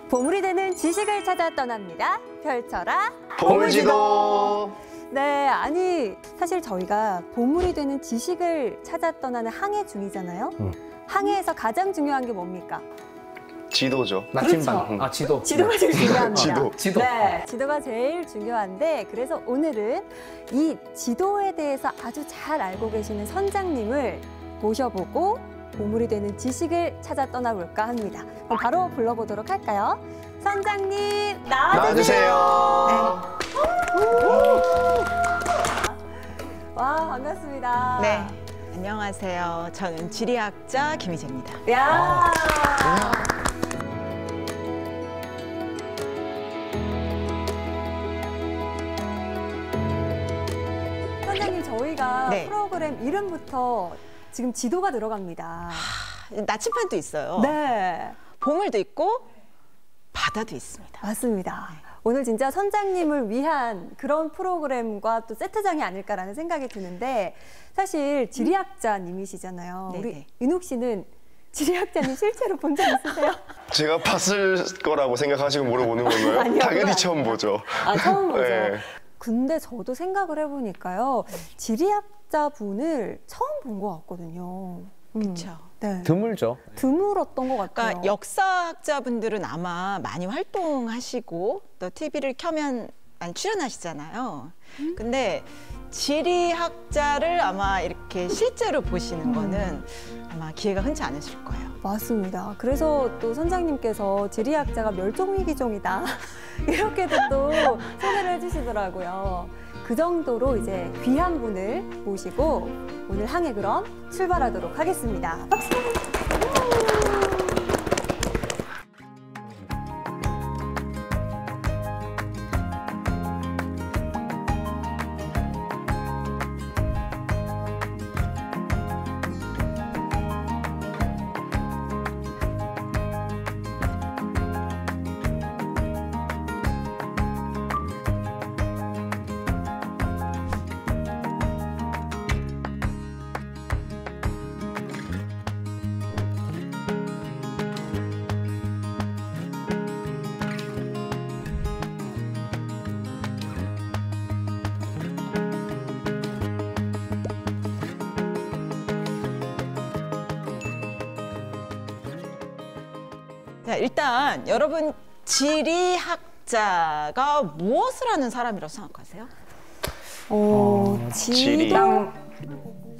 보물이 되는 지식을 찾아 떠납니다. 펼쳐라 보물지도. 네, 아니 사실 저희가 보물이 되는 지식을 찾아 떠나는 항해 중이잖아요. 항해에서 가장 중요한 게 뭡니까? 지도죠. 나침반. 그렇죠. 아, 지도. 지도가 제일 중요합니다. 지도. 네, 지도가 제일 중요한데 그래서 오늘은 이 지도에 대해서 아주 잘 알고 계시는 선장님을 모셔보고 보물이 되는 지식을 찾아 떠나볼까 합니다. 그럼 바로 불러보도록 할까요? 선장님 나와주세요. 와, 반갑습니다. 네, 안녕하세요. 저는 지리학자 김희재입니다. 야. 선장님, 저희가 네. 프로그램 이름부터 지금 지도가 들어갑니다. 나침반도 있어요. 네, 보물도 있고 바다도 있습니다. 맞습니다. 오늘 진짜 선장님을 위한 그런 프로그램과 또 세트장이 아닐까라는 생각이 드는데 사실 지리학자님이시잖아요. 네네. 우리 윤욱 씨는 지리학자님 실제로 본 적 있으세요? 제가 봤을 거라고 생각하시고 물어보는 건가요? 아니요, 당연히 그건 처음 보죠. 아, 처음 보죠. 네. 근데 저도 생각을 해보니까요. 지리학자 분을 처음 본 것 같거든요. 그렇죠. 네. 드물죠. 드물었던 것 같아요. 그러니까 역사학자분들은 아마 많이 활동하시고 또 TV를 켜면 많이 출연하시잖아요. 근데 지리학자를 아마 이렇게 실제로 보시는 거는 아마 기회가 흔치 않으실 거예요. 맞습니다. 그래서 또 선장님께서 지리학자가 멸종위기종이다 이렇게도 또 소개를 해주시더라고요. 그 정도로 이제 귀한 분을 모시고 오늘 항해 그럼 출발하도록 하겠습니다. 박수! 자, 일단 여러분 지리학자가 무엇을 하는 사람이라고 생각하세요? 지리. 지도?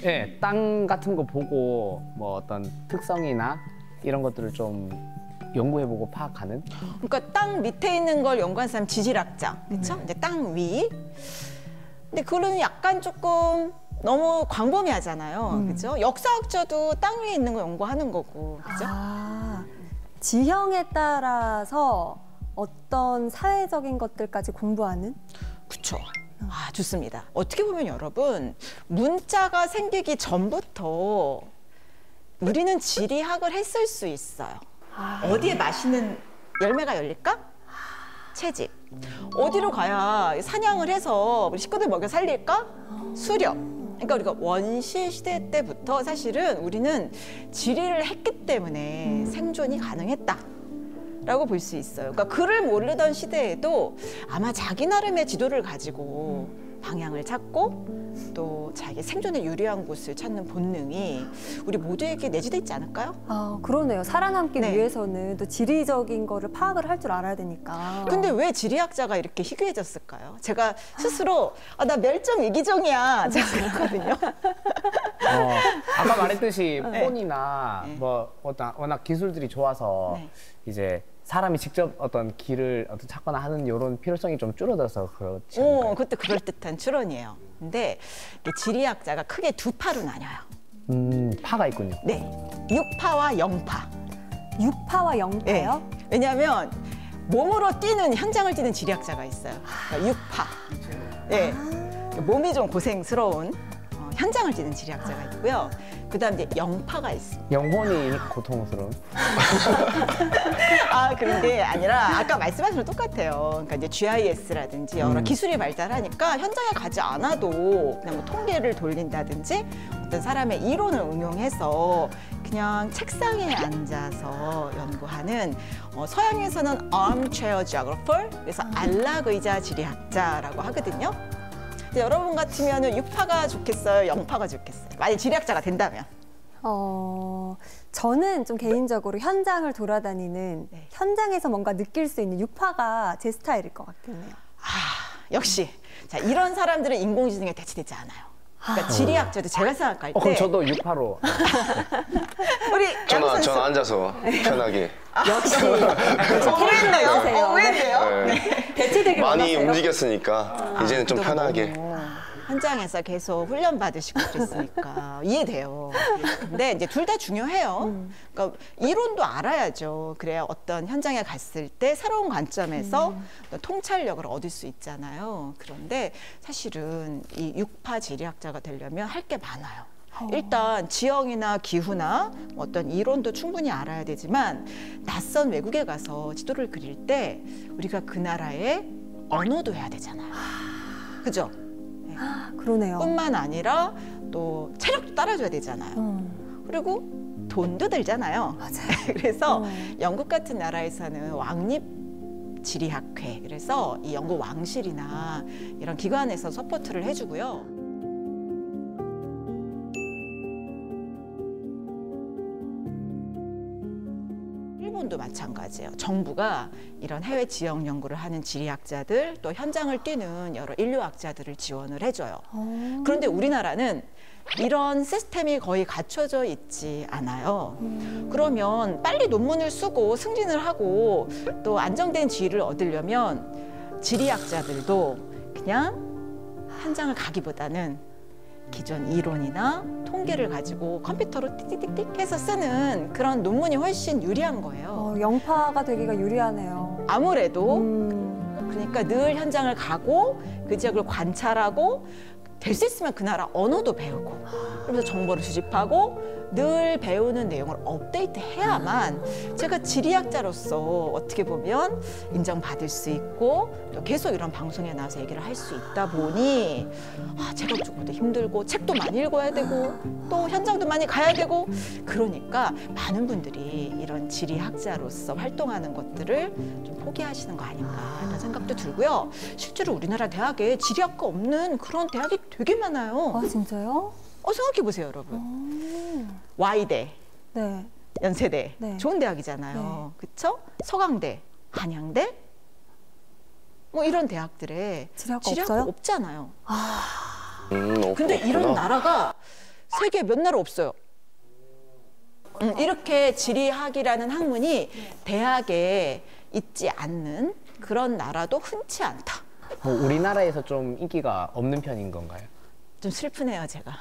예, 땅 같은 거 보고 뭐 어떤 특성이나 이런 것들을 좀 연구해보고 파악하는. 그러니까 땅 밑에 있는 걸 연구하는 사람 지질학자, 그렇죠? 이제 땅 위. 근데 그거는 약간 조금 너무 광범위하잖아요, 그렇죠? 역사학자도 땅 위에 있는 거 연구하는 거고, 그렇죠? 아, 지형에 따라서 어떤 사회적인 것들까지 공부하는? 그렇죠. 아, 좋습니다. 어떻게 보면 여러분 문자가 생기기 전부터 우리는 지리학을 했을 수 있어요. 어디에 맛있는 열매가 열릴까? 채집. 어디로 가야 사냥을 해서 우리 식구들 먹여 살릴까? 수렵. 그러니까 우리가 원시 시대 때부터 사실은 우리는 지리를 했기 때문에 생존이 가능했다. 라고 볼 수 있어요. 그러니까 글을 모르던 시대에도 아마 자기 나름의 지도를 가지고 방향을 찾고 또 자기 생존에 유리한 곳을 찾는 본능이 우리 모두에게 내재돼 있지 않을까요? 아, 그러네요. 살아남기 네. 위해서는 또 지리적인 거를 파악을 할 줄 알아야 되니까. 근데 왜 지리학자가 이렇게 희귀해졌을까요? 제가 스스로 나 멸종 위기종이야 제가 그랬거든요. 아까 말했듯이 네. 폰이나 네. 뭐 워낙 기술들이 좋아서 네. 이제 사람이 직접 어떤 길을 찾거나 하는 이런 필요성이 좀 줄어들어서 그렇지 않을까요? 그것도 그럴듯한 추론이에요. 근데 이 지리학자가 크게 두 파로 나뉘어요. 파가 있군요. 네, 육파와 영파. 육파와 영파요? 네. 왜냐하면 몸으로 뛰는 현장을 뛰는 지리학자가 있어요. 그러니까 육파. 네, 몸이 좀 고생스러운 현장을 뛰는 지리학자가 있고요. 그다음 이제 영파가 있습니다. 영혼이 고통스러운. 아, 그런 게 아니라 아까 말씀하신 거랑 똑같아요. 그러니까 이제 GIS라든지 여러 기술이 발달하니까 현장에 가지 않아도 그냥 뭐 통계를 돌린다든지 어떤 사람의 이론을 응용해서 그냥 책상에 앉아서 연구하는 서양에서는 armchair geographer, 그래서 안락의자 지리학자라고 하거든요. 근데 여러분 같으면 6파가 좋겠어요? 0파가 좋겠어요? 만약 지리학자가 된다면? 저는 좀 개인적으로 현장을 돌아다니는 네. 현장에서 뭔가 느낄 수 있는 유파가 제 스타일일 것 같긴 해요. 역시. 자, 이런 사람들은 인공지능에 대체되지 않아요. 그러니까 지리학자도 제가 생각할 때 그럼 저도 6파로. 우리 저는 앉아서 편하게. 역시 오해했네요. 오해했네요. 네. 대체되길 많이 원하세요? 움직였으니까 이제는 좀 그동안 편하게. 너무 현장에서 계속 훈련 받으시고 그랬으니까 이해돼요. 근데 이제 둘 다 중요해요. 그러니까 이론도 알아야죠. 그래야 어떤 현장에 갔을 때 새로운 관점에서 어떤 통찰력을 얻을 수 있잖아요. 그런데 사실은 이 6파 지리학자가 되려면 할 게 많아요. 일단 지형이나 기후나 어떤 이론도 충분히 알아야 되지만 낯선 외국에 가서 지도를 그릴 때 우리가 그 나라의 언어도 해야 되잖아요. 그죠? 그러네요. 뿐만 아니라 또 체력도 따라줘야 되잖아요. 그리고 돈도 들잖아요. 맞아요. 그래서 영국 같은 나라에서는 왕립 지리학회, 그래서 이 영국 왕실이나 이런 기관에서 서포트를 해주고요. 일본도 마찬가지예요. 정부가 이런 해외 지역 연구를 하는 지리학자들, 또 현장을 뛰는 여러 인류학자들을 지원을 해줘요. 그런데 우리나라는 이런 시스템이 거의 갖춰져 있지 않아요. 그러면 빨리 논문을 쓰고 승진을 하고 또 안정된 지위를 얻으려면 지리학자들도 그냥 현장을 가기보다는 기존 이론이나 통계를 가지고 컴퓨터로 띡띡띡 해서 쓰는 그런 논문이 훨씬 유리한 거예요. 영파가 되기가 유리하네요. 아무래도 그러니까 늘 현장을 가고 그 지역을 관찰하고 될 수 있으면 그 나라 언어도 배우고 그러면서 정보를 수집하고 늘 배우는 내용을 업데이트해야만 제가 지리학자로서 어떻게 보면 인정받을 수 있고 또 계속 이런 방송에 나와서 얘기를 할 수 있다 보니 체력적으로도 힘들고 책도 많이 읽어야 되고 또 현장도 많이 가야 되고 그러니까 많은 분들이 이런 지리학자로서 활동하는 것들을 좀 포기하시는 거 아닌가라는 생각도 들고요. 실제로 우리나라 대학에 지리학과 없는 그런 대학이 되게 많아요. 아, 진짜요? 생각해 보세요, 여러분. Y대, 네. 연세대, 네. 좋은 대학이잖아요. 그렇죠? 서강대, 한양대, 뭐 이런 대학들에 지리학과 지리학과 없어요? 없잖아요. 없구나. 근데 이런 나라가 세계에 몇 나라 없어요. 이렇게 지리학이라는 학문이 대학에 있지 않는 그런 나라도 흔치 않다. 뭐 우리나라에서 좀 인기가 없는 편인 건가요? 좀 슬프네요, 제가.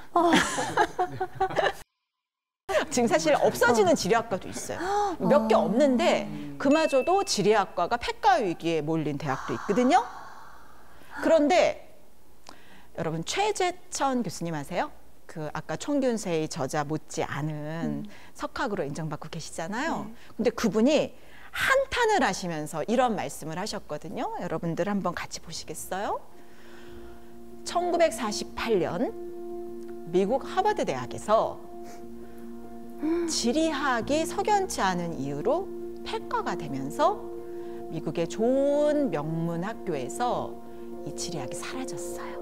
지금 사실 없어지는 지리학과도 있어요. 몇 개 없는데 그마저도 지리학과가 폐과 위기에 몰린 대학도 있거든요. 그런데 여러분 최재천 교수님 아세요? 그 아까 총균세의 저자 못지 않은 석학으로 인정받고 계시잖아요. 근데 그분이 한탄을 하시면서 이런 말씀을 하셨거든요. 여러분들 한번 같이 보시겠어요? 1948년 미국 하버드 대학에서 지리학이 석연치 않은 이유로 폐과가 되면서 미국의 좋은 명문 학교에서 이 지리학이 사라졌어요.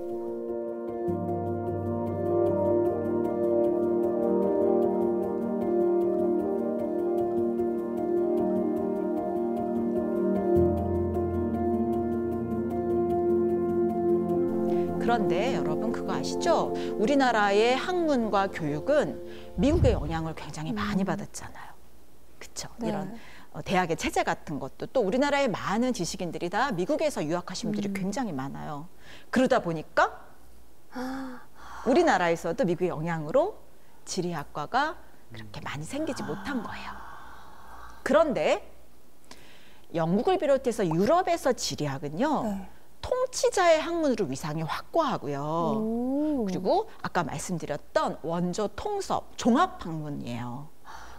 그런데 여러분 그거 아시죠? 우리나라의 학문과 교육은 미국의 영향을 굉장히 많이 받았잖아요. 그렇죠? 네. 이런 대학의 체제 같은 것도 또 우리나라의 많은 지식인들이 다 미국에서 유학하신 분들이 굉장히 많아요. 그러다 보니까 우리나라에서도 미국의 영향으로 지리학과가 그렇게 많이 생기지 못한 거예요. 그런데 영국을 비롯해서 유럽에서 지리학은요. 네. 통치자의 학문으로 위상이 확고하고요. 그리고 아까 말씀드렸던 원조 통섭 종합 학문이에요.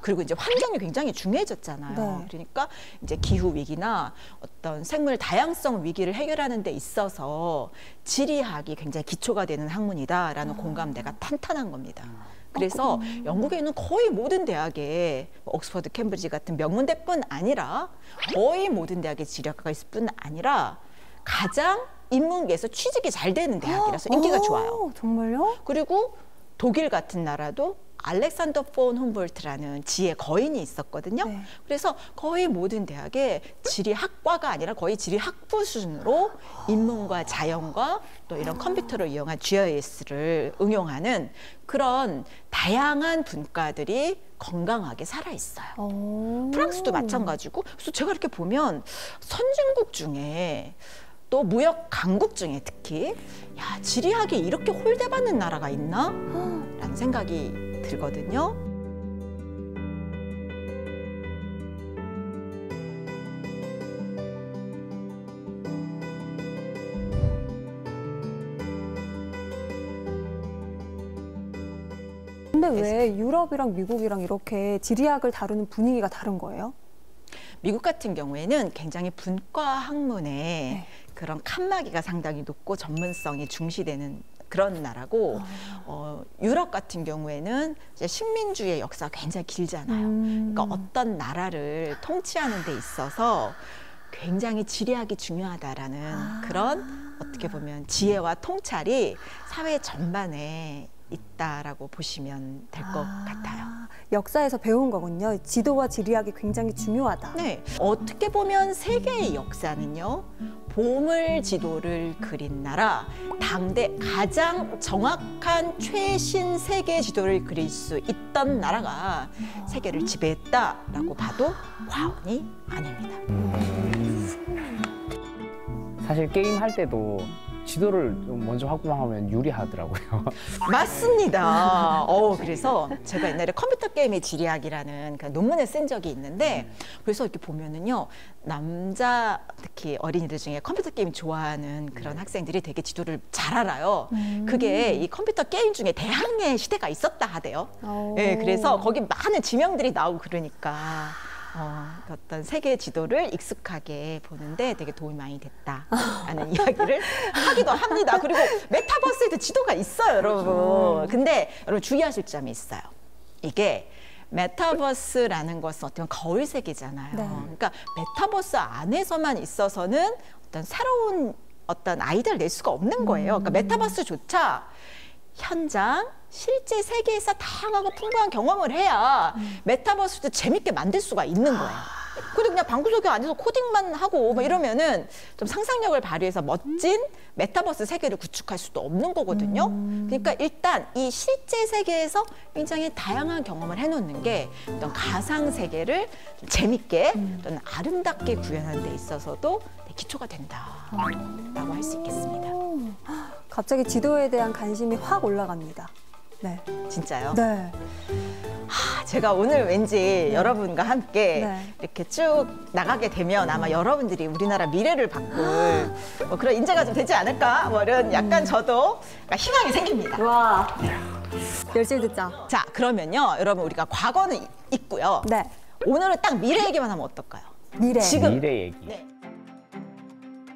그리고 이제 환경이 굉장히 중요해졌잖아요. 네. 그러니까 이제 기후 위기나 어떤 생물 다양성 위기를 해결하는 데 있어서 지리학이 굉장히 기초가 되는 학문이다라는 공감대가 탄탄한 겁니다. 그래서 영국에 있는 거의 모든 대학에 옥스퍼드, 캠브리지 같은 명문대뿐 아니라 거의 모든 대학에 지리학과가 있을 뿐 아니라 가장 인문계에서 취직이 잘 되는 대학이라서 인기가 좋아요. 정말요? 그리고 독일 같은 나라도 알렉산더 폰 훔볼트라는 지혜 거인이 있었거든요. 네. 그래서 거의 모든 대학에 지리학과가 아니라 거의 지리학부 수준으로 인문과 자연과 또 이런 컴퓨터를 이용한 GIS를 응용하는 그런 다양한 분과들이 건강하게 살아있어요. 프랑스도 마찬가지고. 그래서 제가 이렇게 보면 선진국 중에 또 무역 강국 중에 특히 야, 지리학이 이렇게 홀대받는 나라가 있나? 라는 생각이 들거든요. 근데 왜 유럽이랑 미국이랑 이렇게 지리학을 다루는 분위기가 다른 거예요? 미국 같은 경우에는 굉장히 분과 학문에 그런 칸막이가 상당히 높고 전문성이 중시되는 그런 나라고 유럽 같은 경우에는 이제 식민주의 역사가 굉장히 길잖아요. 그러니까 어떤 나라를 통치하는 데 있어서 굉장히 지리학이 중요하다라는 그런 어떻게 보면 지혜와 통찰이 사회 전반에 있다라고 보시면 될 것 같아요. 역사에서 배운 거군요. 지도와 지리학이 굉장히 중요하다. 네, 어떻게 보면 세계의 역사는요. 보물 지도를 그린 나라, 당대 가장 정확한 최신 세계 지도를 그릴 수 있던 나라가 세계를 지배했다라고 봐도 과언이 아닙니다. 사실 게임 할 때도 지도를 좀 먼저 확보하면 유리하더라고요. 맞습니다. 그래서 제가 옛날에 컴퓨터 게임의 지리학이라는 그 논문을 쓴 적이 있는데 그래서 이렇게 보면은요 남자 특히 어린이들 중에 컴퓨터 게임 좋아하는 그런 학생들이 되게 지도를 잘 알아요. 그게 이 컴퓨터 게임 중에 대항해 시대가 있었다 하대요. 네, 그래서 거기 많은 지명들이 나오고 그러니까. 어떤 세계 지도를 익숙하게 보는데 되게 도움이 많이 됐다라는 이야기를 하기도 합니다. 그리고 메타버스에도 지도가 있어요, 여러분. 근데 여러분 주의하실 점이 있어요. 이게 메타버스라는 것은 어떤 거울 세계잖아요. 네. 그러니까 메타버스 안에서만 있어서는 어떤 새로운 어떤 아이디어를 낼 수가 없는 거예요. 그러니까 메타버스조차 현장 실제 세계에서 다양하고 풍부한 경험을 해야 메타버스도 재밌게 만들 수가 있는 거예요. 근데 그냥 방구석에 앉아서 코딩만 하고 뭐 이러면은 좀 상상력을 발휘해서 멋진 메타버스 세계를 구축할 수도 없는 거거든요. 그러니까 일단 이 실제 세계에서 굉장히 다양한 경험을 해놓는 게 어떤 가상 세계를 좀 재밌게 또는 아름답게 구현하는 데 있어서도 기초가 된다라고 할 수 있겠습니다. 갑자기 지도에 대한 관심이 확 올라갑니다. 네. 진짜요? 네. 제가 오늘 왠지 여러분과 함께 네. 이렇게 쭉 나가게 되면 아마 여러분들이 우리나라 미래를 바꿀 뭐 그런 인재가 좀 되지 않을까? 뭐 이런 약간 저도 약간 희망이 생깁니다. 와. 열심히 듣자. 자, 그러면요. 여러분 우리가 과거는 있고요. 네. 오늘은 딱 미래 얘기만 하면 어떨까요? 미래. 지금. 미래 얘기. 네.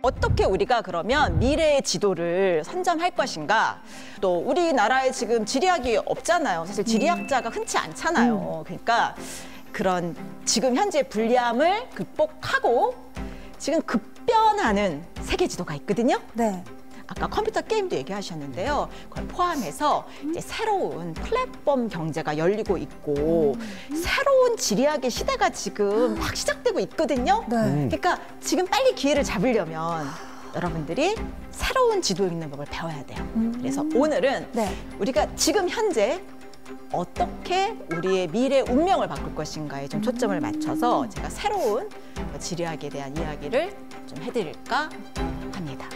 어떻게 우리가 그러면 미래의 지도를 선점할 것인가? 또 우리나라에 지금 지리학이 없잖아요. 사실 지리학자가 흔치 않잖아요. 그러니까 그런 지금 현재 불리함을 극복하고 지금 급변하는 세계 지도가 있거든요. 네. 아까 컴퓨터 게임도 얘기하셨는데요. 그걸 포함해서 이제 새로운 플랫폼 경제가 열리고 있고 새로운 지리학의 시대가 지금 막 시작되고 있거든요. 네. 그러니까 지금 빨리 기회를 잡으려면 여러분들이 새로운 지도 읽는 법을 배워야 돼요. 그래서 오늘은 네. 우리가 지금 현재 어떻게 우리의 미래 운명을 바꿀 것인가에 좀 초점을 맞춰서 제가 새로운 지리학에 대한 이야기를 좀 해드릴까 합니다.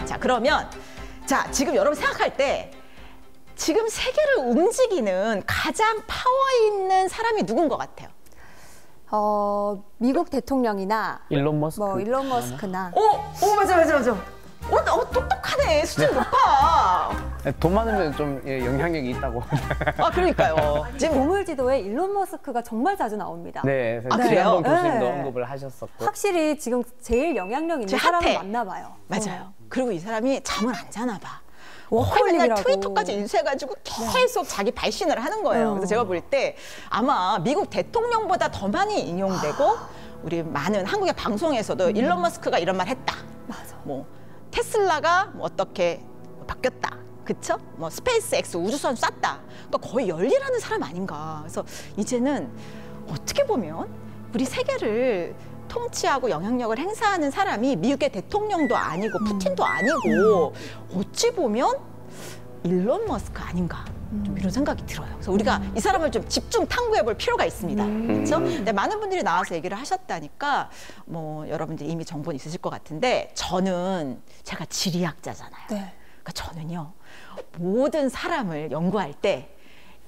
자, 그러면 지금 여러분 생각할 때 지금 세계를 움직이는 가장 파워 있는 사람이 누군 것 같아요? 미국 대통령이나 일론 머스크. 뭐 일론 머스크나 오, 맞아. 똑똑하네. 수준 높아. 돈 많으면 좀 영향력이 있다고. 아, 그러니까요. 지금 보물 지도에 일론 머스크가 정말 자주 나옵니다. 네, 아, 그래요? 한번 교수님도 네. 언급을 하셨었고. 확실히 지금 제일 영향력 있는 제일 사람을 핫해. 맞나 봐요. 맞아요. 그리고 이 사람이 잠을 안 자나 봐. 워커홀릭이라고. 맨날 트위터까지 인수해가지고 계속 자기 발신을 하는 거예요. 그래서 제가 볼 때 아마 미국 대통령보다 더 많이 인용되고 우리 많은 한국의 방송에서도 일론 머스크가 이런 말 했다. 맞아. 뭐 테슬라가 뭐 어떻게 바뀌었다. 그쵸? 뭐 스페이스 X 우주선 쐈다. 그러니까 거의 열일하는 사람 아닌가. 그래서 이제는 어떻게 보면 우리 세계를 통치하고 영향력을 행사하는 사람이 미국의 대통령도 아니고 푸틴도 아니고 어찌 보면 일론 머스크 아닌가. 좀 이런 생각이 들어요. 그래서 우리가 이 사람을 좀 집중 탐구해 볼 필요가 있습니다. 그렇죠? 근데 많은 분들이 나와서 얘기를 하셨다니까 뭐 여러분들이 이미 정보는 있으실 것 같은데 제가 지리학자잖아요. 네. 그러니까 저는요. 모든 사람을 연구할 때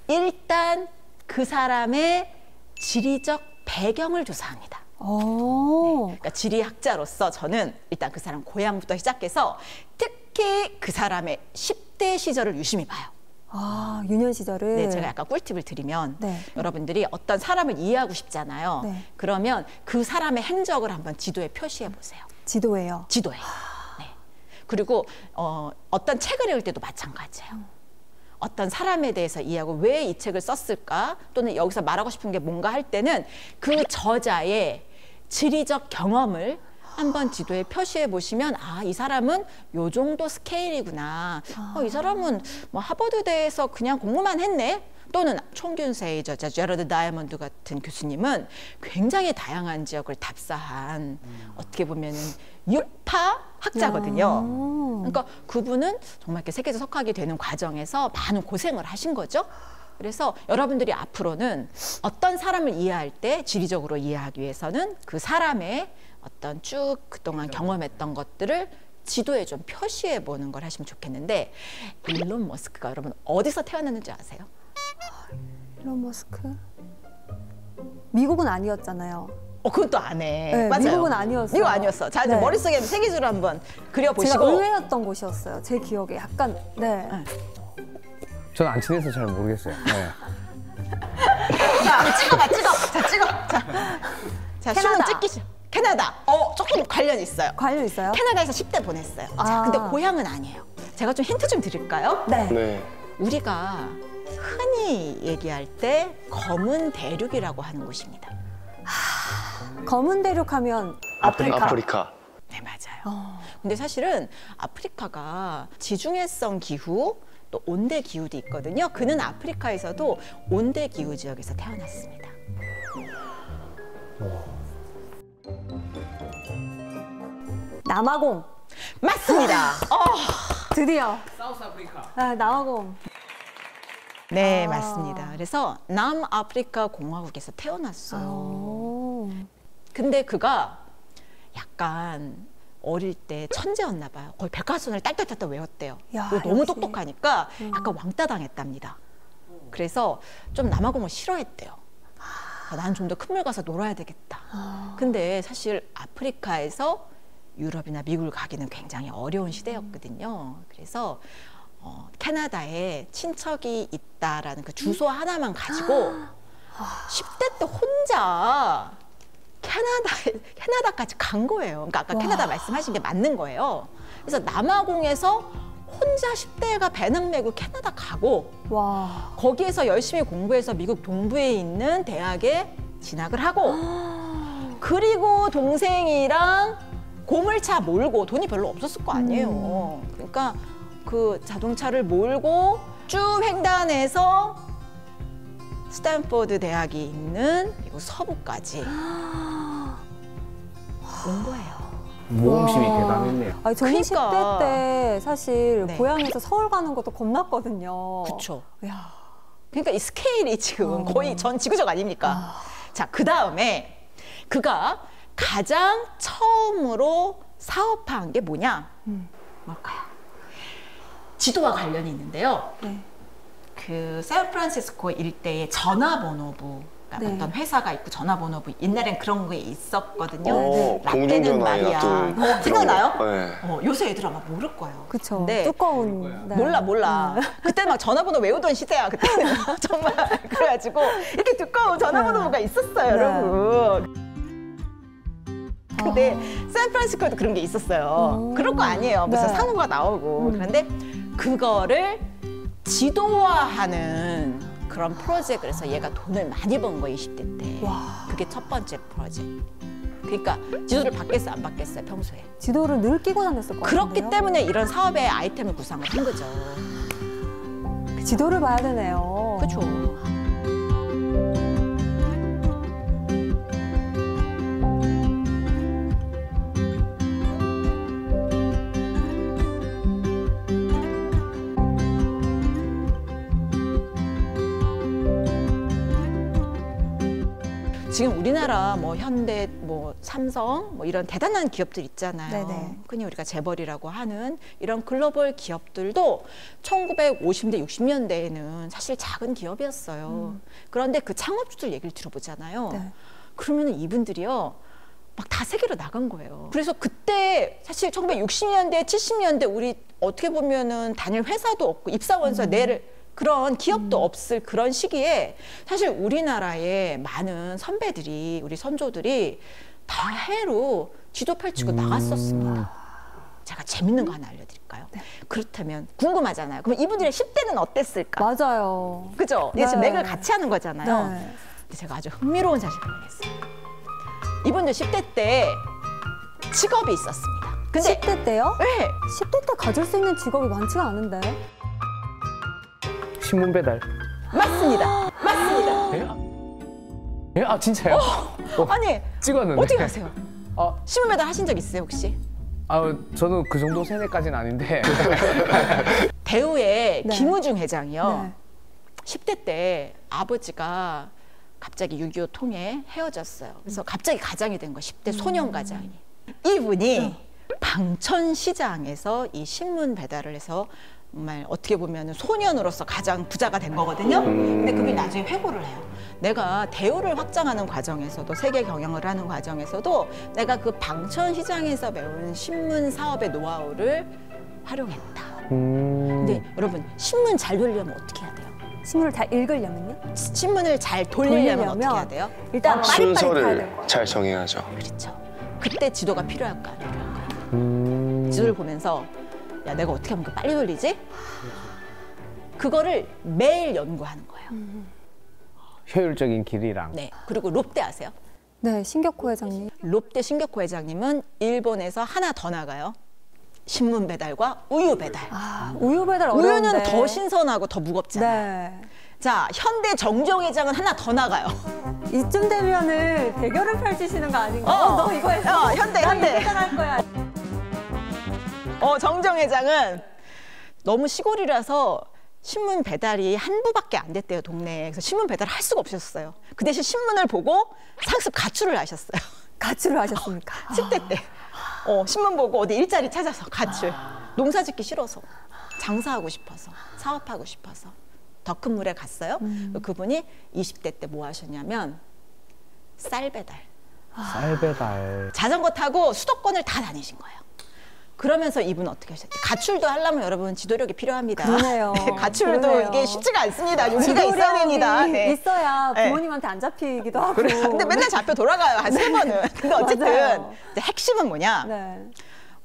일단 그 사람의 지리적 배경을 조사합니다. 그러니까 지리학자로서 저는 일단 그 사람 고향부터 시작해서 특히 그 사람의 10대 시절을 유심히 봐요. 아, 유년 시절을. 네, 제가 약간 꿀팁을 드리면 네. 여러분들이 어떤 사람을 이해하고 싶잖아요. 네. 그러면 그 사람의 행적을 한번 지도에 표시해 보세요. 지도예요. 지도에. 네. 그리고 어떤 책을 읽을 때도 마찬가지예요. 어떤 사람에 대해서 이해하고 왜 이 책을 썼을까 또는 여기서 말하고 싶은 게 뭔가 할 때는 그 저자의 지리적 경험을 한번 지도에 표시해 보시면 아, 이 사람은 요 정도 스케일이구나. 이 사람은 뭐 하버드대에서 그냥 공부만 했네. 또는 총균세이 저자 제러드 다이아몬드 같은 교수님은 굉장히 다양한 지역을 답사한 어떻게 보면은 유파 학자거든요. 그러니까 그분은 정말 이렇게 세계에서 석학이 되는 과정에서 많은 고생을 하신 거죠. 그래서 여러분들이 앞으로는 어떤 사람을 이해할 때 지리적으로 이해하기 위해서는 그 사람의 어떤 쭉 그동안 경험했던 것들을 지도에 좀 표시해 보는 걸 하시면 좋겠는데 일론 머스크가 여러분 어디서 태어났는지 아세요? 일론 머스크? 미국은 아니었잖아요. 그건 또 안 해. 네, 맞아요. 미국은 아니었어요. 미국 아니었어. 자, 이제 네. 머릿속에 세계지로 한번 그려보시고. 제가 의외였던 곳이었어요. 제 기억에 약간 네. 저는 안 친해서 잘 모르겠어요. 네. 자, 찍어. 자, 수능 캐나다. 찍기 시작. 캐나다. 조금 관련 있어요. 관련 있어요? 캐나다에서 10대 보냈어요. 자, 아. 근데 고향은 아니에요. 제가 좀 힌트 좀 드릴까요? 네. 네. 우리가 흔히 얘기할 때 검은 대륙이라고 하는 곳입니다. 검은 대륙하면 아프리카. 아프리카. 네, 맞아요. 근데 사실은 아프리카가 지중해성 기후 또 온대 기후도 있거든요. 그는 아프리카에서도 온대 기후 지역에서 태어났습니다. 남아공. 맞습니다. 드디어. 사우스 아프리카. 아, 남아공. 네, 맞습니다. 그래서 남아프리카 공화국에서 태어났어요. 오. 근데 그가 약간 어릴 때 천재였나 봐요. 거의 백과사전을 딸딸딸딸 외웠대요. 야, 그리고 너무 역시. 똑똑하니까 약간 왕따 당했답니다. 그래서 좀 남아공을 싫어했대요. 난 좀 더 큰 물 가서 놀아야 되겠다. 근데 사실 아프리카에서 유럽이나 미국을 가기는 굉장히 어려운 시대였거든요. 그래서 캐나다에 친척이 있다라는 그 주소 하나만 가지고 10대 때 혼자 캐나다까지 간 거예요. 그러니까 아까 캐나다 말씀하신 게 맞는 거예요. 그래서 남아공에서 혼자 10대가 배낭 메고 캐나다 가고 와. 거기에서 열심히 공부해서 미국 동부에 있는 대학에 진학을 하고 그리고 동생이랑 고물차 몰고 돈이 별로 없었을 거 아니에요. 그러니까 그 자동차를 몰고 쭉 횡단해서 스탠포드 대학이 있는 미국 서부까지 온 거예요. 모험심이 와. 대단했네요. 아니, 저는 그러니까. 10대 때 사실 네. 고향에서 서울 가는 것도 겁났거든요. 그렇죠. 야. 그러니까 이 스케일이 지금 거의 전 지구적 아닙니까? 자, 그 다음에 그가 가장 처음으로 사업한 게 뭐냐? 뭘까요? 지도와 관련이 있는데요. 네. 그 샌프란시스코 일대에 전화번호부 네. 어떤 회사가 있고 전화번호부 옛날엔 그런 게 있었거든요. 라떼는 공중전화에 말이야. 놔둔 생각나요? 네. 요새 애들 아마 모를 거예요. 그쵸. 근데 두꺼운. 네. 몰라. 그때 막 전화번호 외우던 시대야. 그때는 정말 그래가지고 이렇게 두꺼운 전화번호부가 있었어요, 여러분. 근데 샌프란시스코에도 그런 게 있었어요. 그런 거 아니에요. 무슨 네. 상호가 나오고. 그런데 그거를 지도화하는 그런 프로젝트에서 얘가 돈을 많이 번 거예요, 20대 때. 와. 그게 첫 번째 프로젝트. 그러니까 지도를 받겠어요, 안 받겠어요, 평소에. 지도를 늘 끼고 다녔을 것 그렇기 같은데요. 때문에 이런 사업의 아이템을 구상을 한 거죠. 지도를 봐야 되네요. 그렇죠. 지금 우리나라 뭐 현대, 뭐 삼성, 뭐 이런 대단한 기업들 있잖아요. 네네. 흔히 우리가 재벌이라고 하는 이런 글로벌 기업들도 1950대, 60년대에는 사실 작은 기업이었어요. 그런데 그 창업주들 얘기를 들어보잖아요. 네. 그러면 이분들이요. 막 다 세계로 나간 거예요. 그래서 그때 사실 1960년대, 70년대 우리 어떻게 보면은 다닐 회사도 없고 입사원서 내를 그런 기업도 없을 그런 시기에 사실 우리나라의 많은 선배들이 우리 선조들이 다 해외로 지도 펼치고 나갔었습니다. 제가 재밌는 거 하나 알려드릴까요? 네. 그렇다면 궁금하잖아요. 그럼 이분들의 10대는 어땠을까? 맞아요. 그죠? 이게 지금 네. 맥을 같이 하는 거잖아요. 네. 근데 제가 아주 흥미로운 사실을 발견했어요. 이분들 10대 때 직업이 있었습니다. 근데 10대 때요? 네. 10대 때 가질 수 있는 직업이 많지가 않은데. 신문 배달. 맞습니다. 맞습니다. 예? 예? 아 진짜요? 아니 찍었는데. 어떻게 아세요? 아, 신문 배달 하신 적 있어요 혹시? 저는 그 정도 세대까지는 아닌데. 대우의 네. 김우중 회장이요. 네. 10대 때 아버지가 갑자기 6.25 통해 헤어졌어요. 그래서 갑자기 가장이 된 거예요. 10대 소년 가장이. 이분이 방천시장에서 이 신문 배달을 해서 정말 어떻게 보면 소년으로서 가장 부자가 된 거거든요. 근데 그분이 나중에 회고를 해요. 내가 대우를 확장하는 과정에서도 세계 경영을 하는 과정에서도 내가 그 방천시장에서 배운 신문 사업의 노하우를 활용했다. 근데 여러분 신문 잘 돌리려면 어떻게 해야 돼요? 신문을 다 읽으려면요? 신문을 잘 돌리려면 어떻게 해야 돼요? 일단 빨리빨리 타야 순서를 되고. 잘 정해야죠. 그렇죠. 그때 지도가 필요할까 안 필요할까요? 지도를 보면서 야 내가 어떻게 하면 그 빨리 돌리지? 그거를 매일 연구하는 거예요. 효율적인 길이랑. 네. 그리고 롯데 아세요? 네, 신격호 회장님. 롯데 신격호 회장님은 일본에서 하나 더 나가요. 신문 배달과 우유 배달. 아, 우유 배달 어려운데. 우유는 더 신선하고 더 무겁잖아요. 네. 자, 현대 정종 회장은 하나 더 나가요. 이쯤 되면은 대결을 펼치시는 거 아닌가? 너 이거 했어. 현대. 배달할 거야. 정정 회장은 너무 시골이라서 신문 배달이 한 부밖에 안 됐대요, 동네에. 그래서 신문 배달을 할 수가 없었어요. 그 대신 신문을 보고 상습 가출을 하셨어요. 가출을 하셨습니까? 10대 때. 신문 보고 어디 일자리 찾아서 가출. 농사 짓기 싫어서. 장사하고 싶어서. 사업하고 싶어서. 더 큰 물에 갔어요. 그분이 20대 때 뭐 하셨냐면 쌀 배달. 쌀 배달. 자전거 타고 수도권을 다 다니신 거예요. 그러면서 이분은 어떻게 하셨지? 가출도 하려면 여러분 지도력이 필요합니다. 그러네요. 네, 가출도 그러네요. 이게 쉽지가 않습니다. 용기가 있어야 됩니다. 네. 있어야 네. 부모님한테 안 잡히기도 하고. 근데 맨날 잡혀 돌아가요. 한 3번은. 근데 어쨌든 맞아요. 이제 핵심은 뭐냐? 네.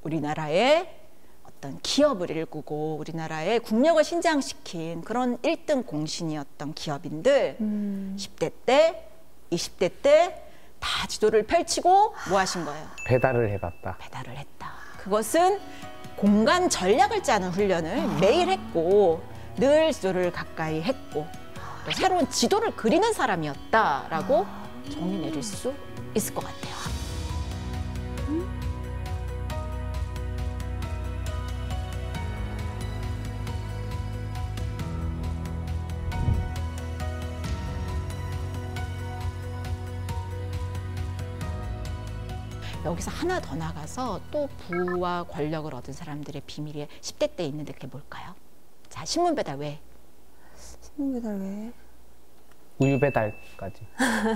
우리나라의 어떤 기업을 일구고 우리나라의 국력을 신장시킨 그런 1등 공신이었던 기업인들 10대 때, 20대 때 다 지도를 펼치고 뭐 하신 거예요? 배달을 해봤다. 배달을 했다. 그것은 공간 전략을 짜는 훈련을 매일 했고 늘 지도를 가까이 했고 또 새로운 지도를 그리는 사람이었다라고 정리 내릴 수 있을 것 같아요. 여기서 하나 더 나가서 또 부와 권력을 얻은 사람들의 비밀이 10대 때 있는데 그게 뭘까요? 자, 신문 배달 왜? 신문 배달 외에. 우유 배달까지.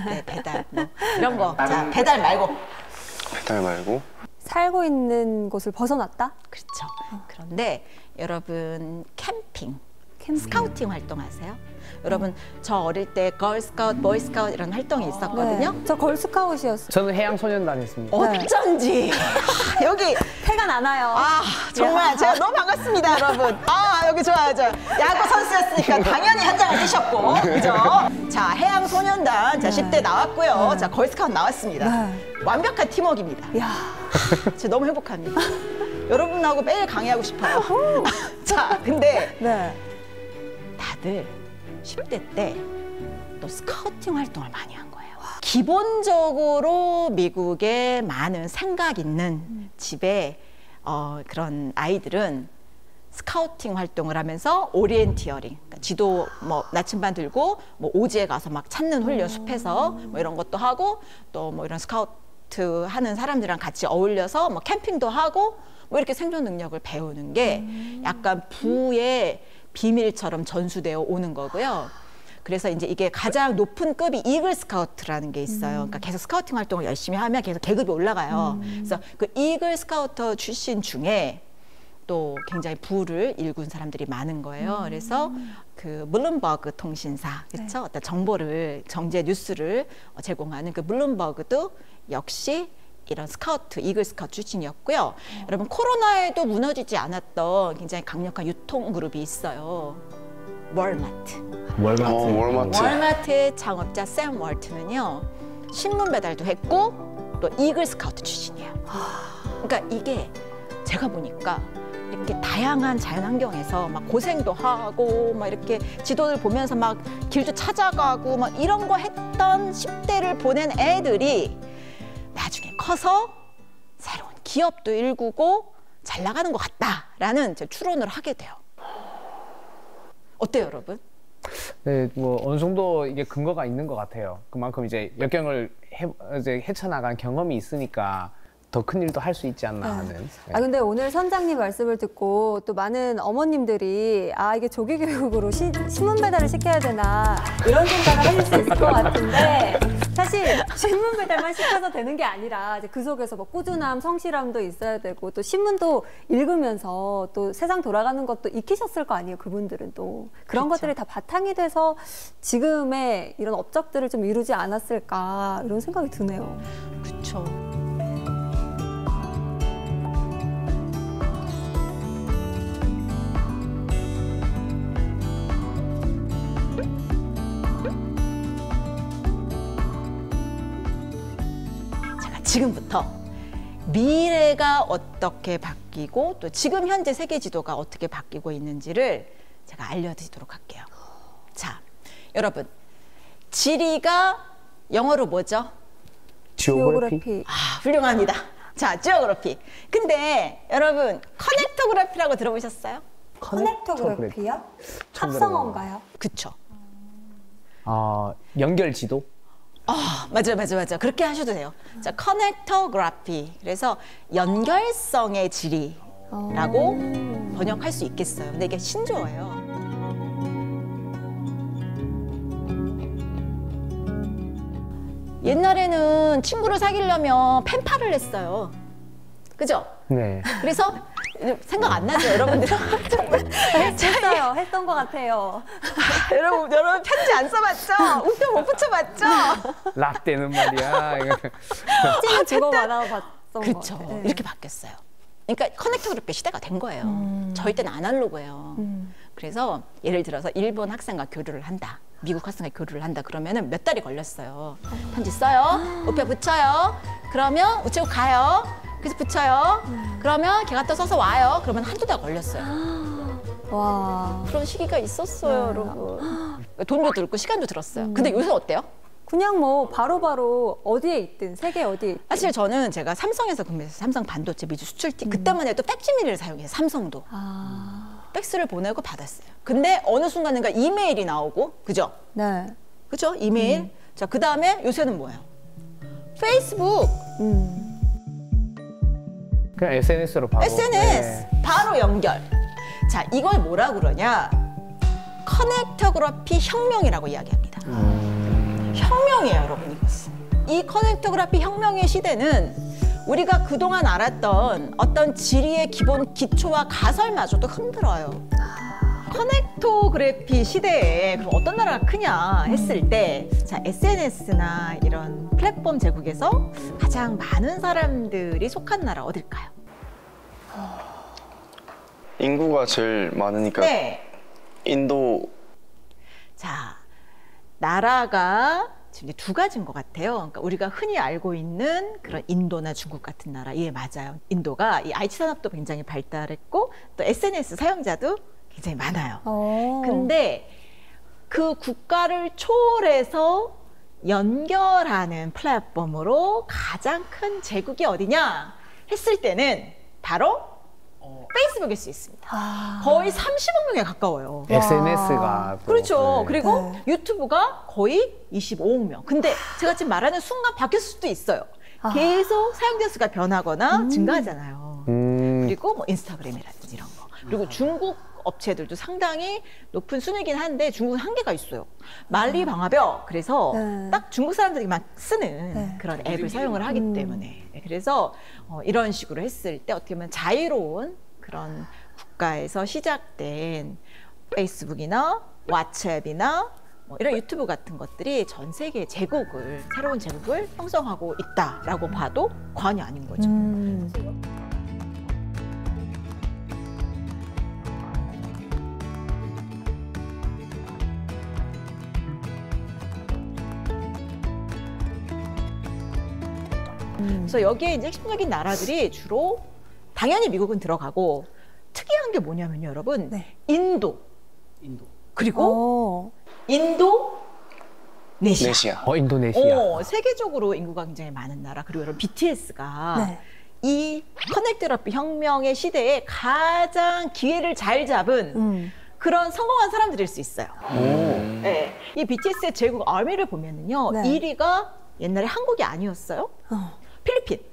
네, 배달 뭐 이런 거. 자, 배달 말고. 배달 말고. 살고 있는 곳을 벗어났다? 그렇죠. 그런데 여러분 캠핑, 캠핑. 스카우팅 활동하세요? 여러분 저 어릴 때 걸스카우트, 보이스카우트 이런 활동이 있었거든요. 네. 저 걸스카웃이었어요. 저는 해양소년단 했습니다. 어쩐지 여기 태가 나나요? 정말 제가 너무 반갑습니다, 여러분. 여기 좋아요. 야구 선수였으니까 당연히 한 장을 뛰셨고, 그죠? 자, 해양소년단, 자, 10대 나왔고요. 자, 걸스카우트 나왔습니다. 완벽한 팀워크입니다. 야. 진짜 너무 행복합니다. 여러분하고 매일 강의하고 싶어요. 자, 근데 네. 다들 10대 때 또 스카우팅 활동을 많이 한 거예요. 기본적으로 미국의 많은 생각 있는 집에 그런 아이들은 스카우팅 활동을 하면서 오리엔티어링, 그러니까 지도 뭐 나침반 들고 뭐 오지에 가서 막 찾는 훈련 숲에서 뭐 이런 것도 하고 또 뭐 이런 스카우트 하는 사람들이랑 같이 어울려서 뭐 캠핑도 하고 뭐 이렇게 생존 능력을 배우는 게 약간 부의 비밀처럼 전수되어 오는 거고요. 그래서 이제 이게 가장 높은 급이 이글 스카우트라는 게 있어요. 그러니까 계속 스카우팅 활동을 열심히 하면 계속 계급이 올라가요. 그래서 그 이글 스카우터 출신 중에 또 굉장히 부를 일군 사람들이 많은 거예요. 그래서 그 블룸버그 통신사, 그렇죠? 어떤 정보를 정제 뉴스를 제공하는 그 블룸버그도 역시 이런 스카우트, 이글 스카우트 출신이었고요. 여러분 코로나에도 무너지지 않았던 굉장히 강력한 유통 그룹이 있어요. 월마트. 월마트. 월마트의 창업자 샘 월트는요, 신문 배달도 했고 또 이글 스카우트 출신이에요. 그러니까 이게 제가 보니까 이렇게 다양한 자연 환경에서 막 고생도 하고 막 이렇게 지도를 보면서 막 길도 찾아가고 막 이런 거 했던 10대를 보낸 애들이 나중에 커서 새로운 기업도 일구고 잘 나가는 것 같다라는 제 추론을 하게 돼요. 어때요, 여러분? 네, 뭐 어느 정도 이게 근거가 있는 것 같아요. 그만큼 이제 역경을 이제 헤쳐나간 경험이 있으니까 더 큰 일도 할 수 있지 않나 하는. 네. 근데 오늘 선장님 말씀을 듣고 또 많은 어머님들이 이게 조기 교육으로 신문 배달을 시켜야 되나 이런 생각을 하실 수 있을 것 같은데 사실 신문 배달만 시켜서 되는 게 아니라 이제 그 속에서 뭐 꾸준함, 성실함도 있어야 되고 또 신문도 읽으면서 또 세상 돌아가는 것도 익히셨을 거 아니에요. 그분들은 또 그런 그렇죠. 것들이 다 바탕이 돼서 지금의 이런 업적들을 좀 이루지 않았을까 이런 생각이 드네요. 그렇죠. 지금부터 미래가 어떻게 바뀌고 또 지금 현재 세계 지도가 어떻게 바뀌고 있는지를 제가 알려드리도록 할게요. 자, 여러분, 지리가 영어로 뭐죠? 지오그래피. 훌륭합니다. 자, 지오그래피. 근데 여러분, 커넥터그래피라고 들어보셨어요? 커넥터그래피요? 처음 합성어인가요? 그쵸. 연결 지도. 맞아. 그렇게 하셔도 돼요. 자, 커넥터그래피. 그래서 연결성의 지리라고 번역할 수 있겠어요. 근데 이게 신조어예요. 옛날에는 친구를 사귀려면 펜팔을 했어요. 그죠? 네. 그래서 생각 안 나죠, 여러분들은? 했어요. 했던 것 같아요. 여러분 편지 안 써봤죠? 우표 못 붙여봤죠? 락되는 말이야. 찐 주고 받아봤던 그렇죠. 것 같아요. 네. 이렇게 바뀌었어요. 그러니까 커넥터그래피 시대가 된 거예요. 저희 때는 아날로그예요. 그래서 예를 들어서 일본 학생과 교류를 한다. 미국 학생과 교류를 한다. 그러면은 몇 달이 걸렸어요. 편지 써요. 우표 붙여요. 그러면 우체국 가요. 그래서 붙여요. 그러면 걔가 또 써서 와요. 그러면 한두 달 걸렸어요. 와. 그런 시기가 있었어요, 여러분. 돈도 들고 시간도 들었어요. 근데 요새 어때요? 그냥 뭐 바로바로 어디에 있든 세계 어디에 있든. 사실 저는 제가 삼성에서 근무해서 삼성 반도체 미주 수출팀 그때만 해도 팩시밀리를 사용해서 삼성도 팩스를 보내고 받았어요. 근데 어느 순간인가 이메일이 나오고, 그죠? 네. 그죠? 이메일. 자, 그 다음에 요새는 뭐예요? 페이스북, 그냥 SNS로 바로. SNS 바로 연결. 자, 이걸 뭐라 그러냐? 커넥터그래피 혁명이라고 이야기합니다. 혁명이에요, 여러분. 이것은. 이 커넥터그래피 혁명의 시대는 우리가 그동안 알았던 어떤 지리의 기본 기초와 가설마저도 흔들어요. 커넥터그래피 시대에 그럼 어떤 나라가 크냐 했을 때, 자, SNS나 이런 플랫폼 제국에서 가장 많은 사람들이 속한 나라 어딜까요? 인구가 제일 많으니까 네. 인도. 자, 나라가 지금 이제 두 가지인 것 같아요. 그러니까 우리가 흔히 알고 있는 그런 인도나 중국 같은 나라, 예, 맞아요. 인도가 이 IT 산업도 굉장히 발달했고 또 SNS 사용자도 굉장히 많아요. 근데 그 국가를 초월해서 연결하는 플랫폼으로 가장 큰 제국이 어디냐 했을 때는 바로 페이스북일 수 있습니다. 거의 30억 명에 가까워요. SNS가 그렇죠. 네. 그리고 유튜브가 거의 25억 명. 근데 제가 지금 말하는 순간 바뀔 수도 있어요. 계속 사용자 수가 변하거나 증가하잖아요. 그리고 뭐 인스타그램이라든지 이런 거. 그리고 중국 업체들도 상당히 높은 순위긴 한데 중국은 한계가 있어요. 만리 방화벽. 그래서 딱 중국 사람들이 막 쓰는 그런 앱을 사용을 하기 때문에. 그래서 이런 식으로 했을 때 어떻게 보면 자유로운 그런 국가에서 시작된 페이스북이나 왓츠앱이나 뭐 이런 유튜브 같은 것들이 전 세계 제국을, 새로운 제국을 형성하고 있다라고 봐도 과언이 아닌 거죠. 그래서 여기에 이제 핵심적인 나라들이 주로 당연히 미국은 들어가고 특이한 게 뭐냐면요, 여러분. 인도. 그리고 인도네시아. 인도네시아. 세계적으로 인구가 굉장히 많은 나라. 그리고 여러분 BTS가 이 커넥터그래피 혁명의 시대에 가장 기회를 잘 잡은 그런 성공한 사람들일 수 있어요. 네. 이 BTS의 제국 아미를 보면은요, 1위가 옛날에 한국이 아니었어요. 필리핀.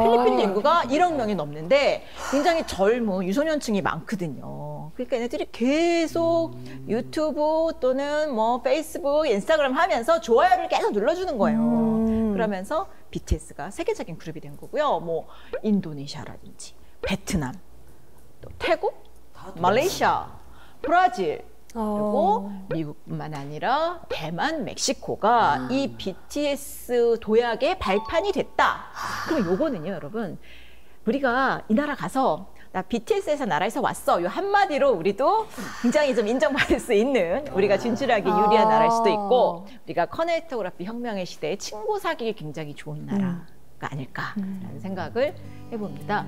필리핀 인구가 1억 명이 넘는데 굉장히 젊은 유소년층이 많거든요. 그러니까 얘네들이 계속 유튜브 또는 뭐 페이스북, 인스타그램 하면서 좋아요를 계속 눌러주는 거예요. 그러면서 BTS가 세계적인 그룹이 된 거고요. 뭐 인도네시아라든지 베트남, 또 태국, 말레이시아, 브라질, 그리고 미국뿐만 아니라 대만, 멕시코가 이 BTS 도약의 발판이 됐다. 그럼 요거는요, 여러분, 우리가 이 나라 가서 나 BTS에서 나라에서 왔어, 요 한마디로 우리도 굉장히 좀 인정받을 수 있는, 우리가 진출하기 유리한 나라일 수도 있고, 우리가 커넥터그래피 혁명의 시대에 친구 사귀기 굉장히 좋은 나라가 아닐까라는 생각을 해봅니다.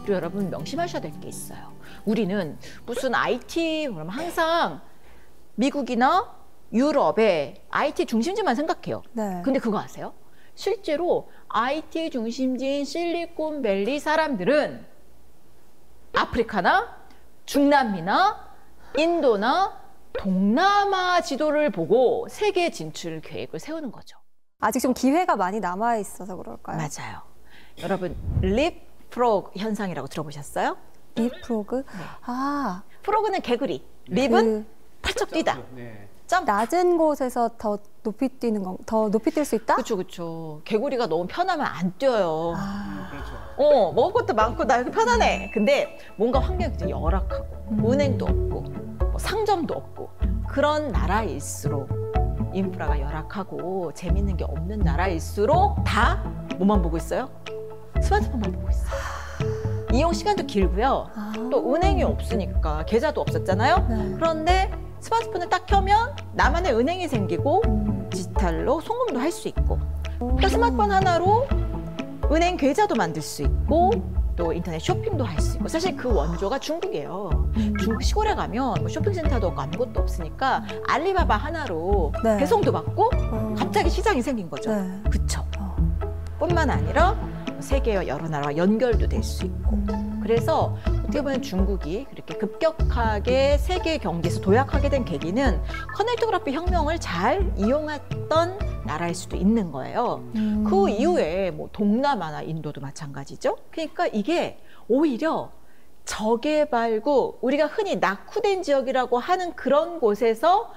그리고 여러분 명심하셔야 될 게 있어요. 우리는 무슨 IT 그러면 항상 미국이나 유럽의 IT 중심지만 생각해요. 근데 그거 아세요? 실제로 IT 중심지인 실리콘밸리 사람들은 아프리카나 중남미나 인도나 동남아 지도를 보고 세계 진출 계획을 세우는 거죠. 아직 좀 기회가 많이 남아 있어서 그럴까요? 맞아요. 여러분 립프로그 현상이라고 들어보셨어요? 립프로그? 프로그는 개구리, 립은 펄쩍 뛰다. 점프. 낮은 곳에서 더 높이 뛰는 건, 더 높이 뛸 수 있다? 그렇죠. 개구리가 너무 편하면 안 뛰어요. 먹을 것도 많고 나 여기 편하네. 근데 뭔가 환경이 굉장히 열악하고 은행도 없고 뭐 상점도 없고 그런 나라일수록, 인프라가 열악하고 재밌는 게 없는 나라일수록 다 뭐만 보고 있어요? 스마트폰만 보고 있어요. 이용 시간도 길고요. 또 은행이 없으니까 계좌도 없었잖아요. 그런데 스마트폰을 딱 켜면 나만의 은행이 생기고 디지털로 송금도 할 수 있고, 또 스마트폰 하나로 은행 계좌도 만들 수 있고 또 인터넷 쇼핑도 할 수 있고. 사실 그 원조가 중국이에요. 중국 시골에 가면 뭐 쇼핑센터도 없고 아무것도 없으니까 알리바바 하나로 배송도 받고 갑자기 시장이 생긴 거죠. 그쵸? 뿐만 아니라 세계의 여러 나라와 연결도 될 수 있고. 그래서 어떻게 보면 중국이 그렇게 급격하게 세계 경기에서 도약하게 된 계기는 커넥토그라피 혁명을 잘 이용했던 나라일 수도 있는 거예요. 그 이후에 뭐 동남아나 인도도 마찬가지죠. 그러니까 이게 오히려 저개발구, 우리가 흔히 낙후된 지역이라고 하는 그런 곳에서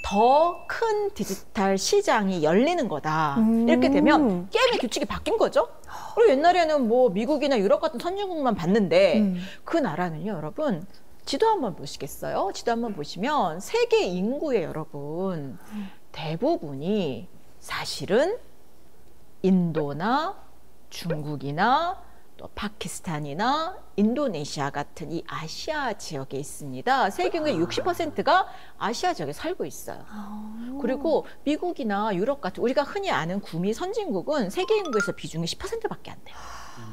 더 큰 디지털 시장이 열리는 거다. 이렇게 되면 게임의 규칙이 바뀐 거죠. 그리고 옛날에는 뭐 미국이나 유럽 같은 선진국만 봤는데 그 나라는요, 여러분, 지도 한번 보시겠어요? 지도 한번 보시면 세계 인구의 여러분 대부분이 사실은 인도나 중국이나 또 파키스탄이나 인도네시아 같은 이 아시아 지역에 있습니다. 세계 인구의 60%가 아시아 지역에 살고 있어요. 그리고 미국이나 유럽 같은 우리가 흔히 아는 구미 선진국은 세계 인구에서 비중이 10%밖에 안 돼요.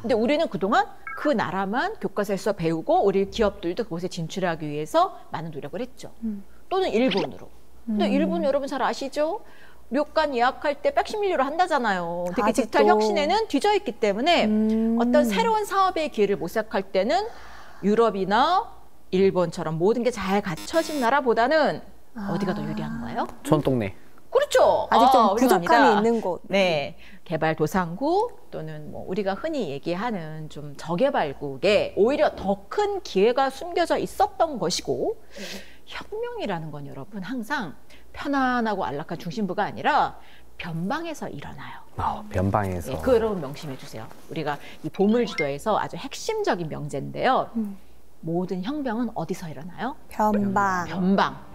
근데 우리는 그동안 그 나라만 교과서에서 배우고 우리 기업들도 그곳에 진출하기 위해서 많은 노력을 했죠. 또는 일본으로. 근데 일본 여러분 잘 아시죠? 료칸 예약할 때 백시밀리로 한다잖아요. 되게 디지털 혁신에는 뒤져 있기 때문에 어떤 새로운 사업의 기회를 모색할 때는 유럽이나 일본처럼 모든 게 잘 갖춰진 나라보다는 어디가 더 유리한 거예요? 촌동네. 그렇죠. 아직 좀 부족함이 훌륭합니다. 있는 곳. 네, 개발도상국 또는 뭐 우리가 흔히 얘기하는 좀 저개발국에 오히려 더 큰 기회가 숨겨져 있었던 것이고, 혁명이라는 건 여러분 항상 편안하고 안락한 중심부가 아니라 변방에서 일어나요. 변방에서. 네, 그 여러분 명심해 주세요. 우리가 이 보물지도에서 아주 핵심적인 명제인데요. 모든 혁명은 어디서 일어나요? 변방. 변방.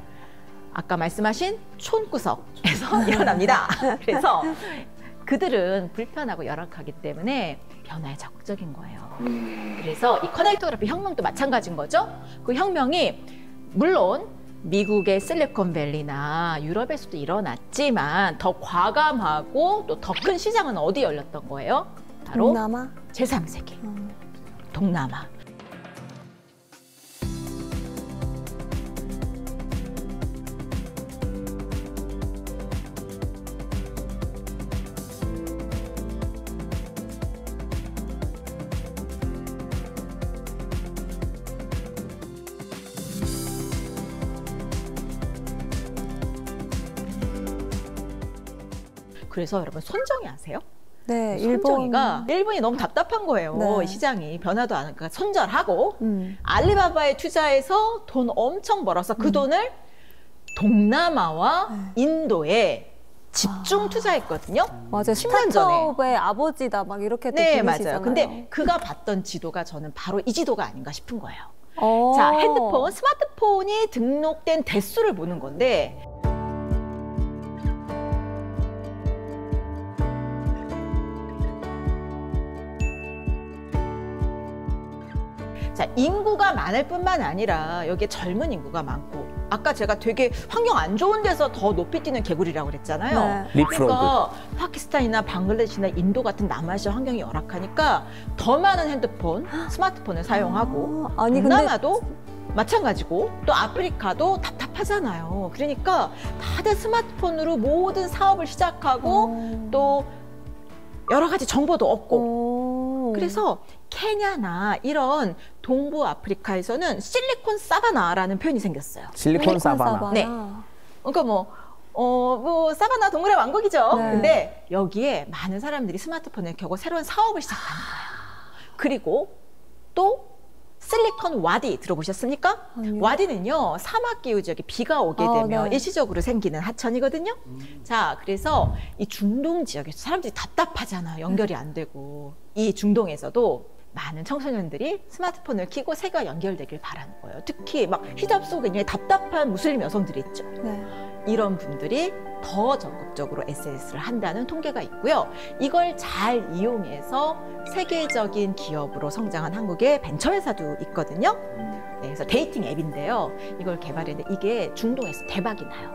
아까 말씀하신 촌구석에서 일어납니다. 그래서 그들은 불편하고 열악하기 때문에 변화에 적극적인 거예요. 그래서 이 커넥토그래피 혁명도 마찬가지인 거죠. 그 혁명이 물론 미국의 실리콘밸리나 유럽에서도 일어났지만 더 과감하고 또 더 큰 시장은 어디 열렸던 거예요? 바로 동남아? 제3세계. 동남아. 그래서 여러분 손정희 아세요? 네, 손정희가 일본이 너무 답답한 거예요. 네. 이 시장이 변화도 안 하니까 손절하고 알리바바에 투자해서 돈 엄청 벌어서 그 돈을 동남아와 인도에 집중 투자했거든요. 맞아요. 10년 전에. 스타트업의 아버지다 막 이렇게 또 네, 부르시잖아요. 맞아요. 근데 그가 봤던 지도가 저는 바로 이 지도가 아닌가 싶은 거예요. 어. 자, 핸드폰, 스마트폰이 등록된 대수를 보는 건데 자, 인구가 많을 뿐만 아니라 여기에 젊은 인구가 많고 아까 제가 되게 환경 안 좋은 데서 더 높이 뛰는 개구리라고 그랬잖아요. 네. 립프로그. 그러니까 파키스탄이나 방글라데시나 인도 같은 남아시아 환경이 열악하니까 더 많은 핸드폰, 스마트폰을 사용하고 아니, 근데 동남아도 마찬가지고 또 아프리카도 답답하잖아요. 그러니까 다들 스마트폰으로 모든 사업을 시작하고 또 여러 가지 정보도 얻고 그래서 케냐나 이런 동부 아프리카에서는 실리콘 사바나라는 표현이 생겼어요. 실리콘 사바나. 네. 그러니까 뭐 사바나 동물의 왕국이죠. 네. 근데 여기에 많은 사람들이 스마트폰을 켜고 새로운 사업을 시작하는 거예요. 그리고 또 실리콘 와디 들어보셨습니까? 아니요. 와디는요 사막 기후 지역에 비가 오게 되면 네. 일시적으로 생기는 하천이거든요. 자, 그래서 이 중동 지역에서 사람들이 답답하잖아요. 연결이 안 되고 이 중동에서도 많은 청소년들이 스마트폰을 켜고 세계와 연결되길 바라는 거예요. 특히 막 히잡 속에 있는 답답한 무슬림 여성들이 있죠. 네. 이런 분들이 더 적극적으로 SNS를 한다는 통계가 있고요. 이걸 잘 이용해서 세계적인 기업으로 성장한 한국의 벤처회사도 있거든요. 네, 그래서 데이팅 앱인데요. 이걸 개발했는데 이게 중동에서 대박이 나요.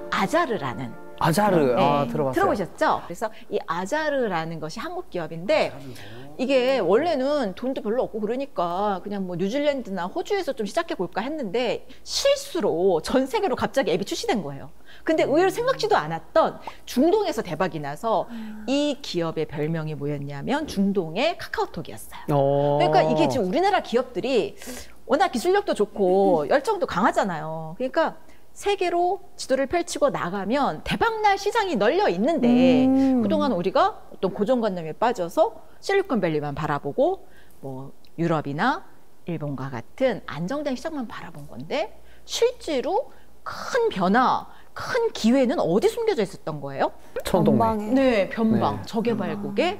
아자르라는 아자르. 네, 들어봤어요. 들어보셨죠? 그래서 이 아자르라는 것이 한국 기업인데 이게 원래는 돈도 별로 없고 그러니까 그냥 뭐 뉴질랜드나 호주에서 좀 시작해 볼까 했는데 실수로 전 세계로 갑자기 앱이 출시된 거예요. 근데 의외로 생각지도 않았던 중동에서 대박이 나서 이 기업의 별명이 뭐였냐면 중동의 카카오톡이었어요. 그러니까 이게 지금 우리나라 기업들이 워낙 기술력도 좋고 열정도 강하잖아요. 그러니까 세계로 지도를 펼치고 나가면 대박날 시장이 널려 있는데 그동안 우리가 어떤 고정관념에 빠져서 실리콘밸리만 바라보고 뭐 유럽이나 일본과 같은 안정된 시장만 바라본 건데 실제로 큰 변화, 큰 기회는 어디 숨겨져 있었던 거예요? 천동네. 네, 변방, 네. 저개발국에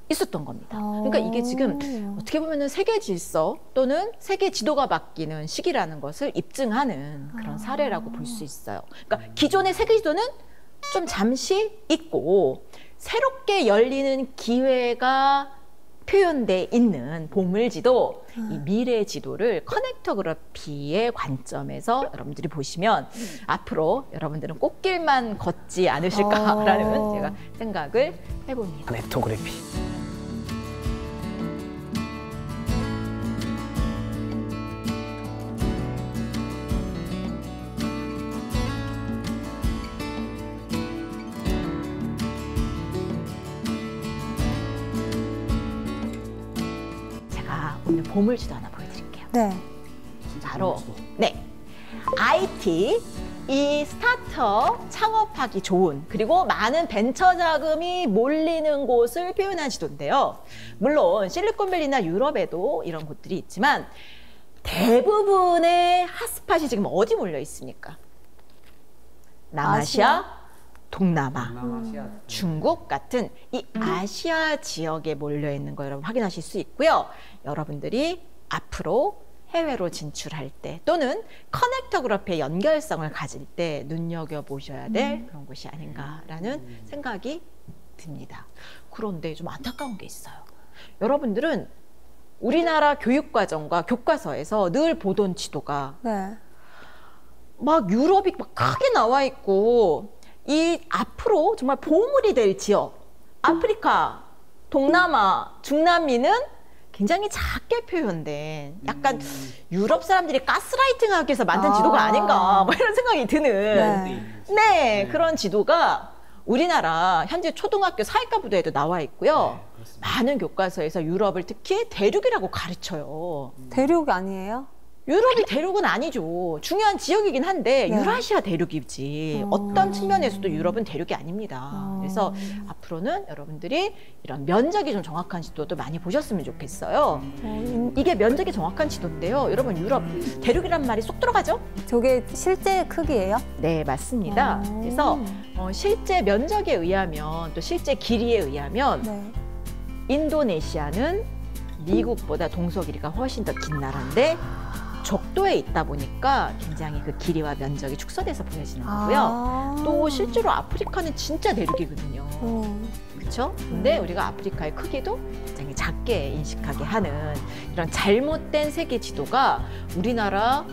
있었던 겁니다. 그러니까 이게 지금 어떻게 보면은 세계 질서 또는 세계 지도가 바뀌는 시기라는 것을 입증하는 그런 사례라고 볼 수 있어요. 그러니까 기존의 세계 지도는 좀 잠시 있고 새롭게 열리는 기회가 표현돼 있는 보물지도, 이 미래 지도를 커넥터그래피의 관점에서 여러분들이 보시면 앞으로 여러분들은 꽃길만 걷지 않으실까라는 제가 생각을 해봅니다. 커넥터그래피. 오늘 보물지도 하나 보여드릴게요. 네. 바로 IT, 이 스타트업 창업하기 좋은 그리고 많은 벤처 자금이 몰리는 곳을 표현한 지도인데요. 물론 실리콘밸리나 유럽에도 이런 곳들이 있지만 대부분의 핫스팟이 지금 어디 몰려 있습니까? 남아시아, 동남아, 중국 같은 이 아시아 지역에 몰려 있는 거 여러분 확인하실 수 있고요. 여러분들이 앞으로 해외로 진출할 때 또는 커넥터그래피의 연결성을 가질 때 눈여겨보셔야 될 그런 곳이 아닌가라는 생각이 듭니다. 그런데 좀 안타까운 게 있어요. 여러분들은 우리나라 교육과정과 교과서에서 늘 보던 지도가 네. 막 유럽이 막 크게 나와 있고 이 앞으로 정말 보물이 될 지역 아프리카, 동남아, 중남미는 굉장히 작게 표현된 약간 유럽 사람들이 가스라이팅하기 위해서 만든 지도가 아닌가 뭐 이런 생각이 드는 네, 그런 지도가 우리나라 현재 초등학교 사회과 부도에도 나와 있고요. 많은 교과서에서 유럽을 특히 대륙이라고 가르쳐요. 대륙 아니에요? 유럽이 대륙은 아니죠. 중요한 지역이긴 한데 유라시아 대륙이지 어떤 측면에서도 유럽은 대륙이 아닙니다. 그래서 앞으로는 여러분들이 이런 면적이 좀 정확한 지도도 많이 보셨으면 좋겠어요. 이게 면적이 정확한 지도인데요. 여러분 유럽 대륙이란 말이 쏙 들어가죠? 저게 실제 크기예요? 네, 맞습니다. 그래서 실제 면적에 의하면 또 실제 길이에 의하면 인도네시아는 미국보다 동서 길이가 훨씬 더 긴 나라인데 적도에 있다 보니까 굉장히 그 길이와 면적이 축소돼서 보여지는 거고요. 또 실제로 아프리카는 진짜 대륙이거든요. 그렇죠? 근데 우리가 아프리카의 크기도 굉장히 작게 인식하게 하는 이런 잘못된 세계 지도가 우리나라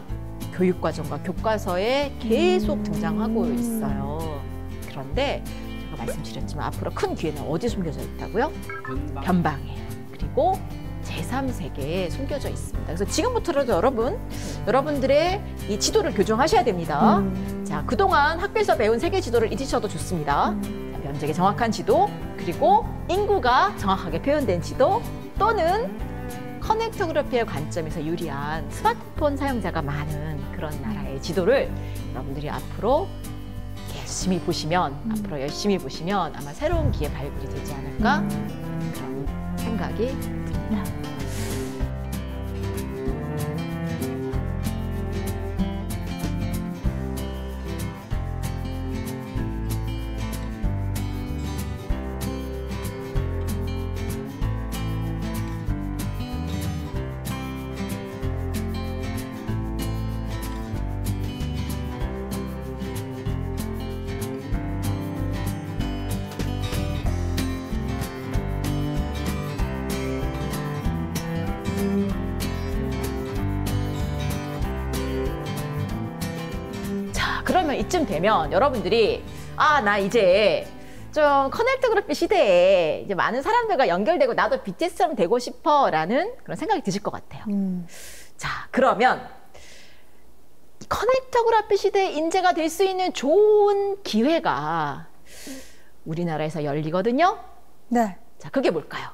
교육과정과 교과서에 계속 등장하고 있어요. 그런데 제가 말씀드렸지만 앞으로 큰 기회는 어디 숨겨져 있다고요? 변방에. 그리고 제3세계에 숨겨져 있습니다. 그래서 지금부터라도 여러분들의 이 지도를 교정하셔야 됩니다. 자, 그동안 학교에서 배운 세계 지도를 잊으셔도 좋습니다. 자, 면적이 정확한 지도, 그리고 인구가 정확하게 표현된 지도, 또는 커넥터그래피의 관점에서 유리한 스마트폰 사용자가 많은 그런 나라의 지도를 여러분들이 앞으로 열심히 보시면 아마 새로운 기회 발굴이 되지 않을까 그런 생각이 듭니다. 그러면 이쯤 되면 여러분들이 아, 나 이제 좀 커넥트그룹 시대에 이제 많은 사람들과 연결되고 나도 BTS처럼 되고 싶어라는 그런 생각이 드실 것 같아요. 자, 그러면 커넥터그래피 시대의 인재가 될 수 있는 좋은 기회가 우리나라에서 열리거든요. 네. 자, 그게 뭘까요?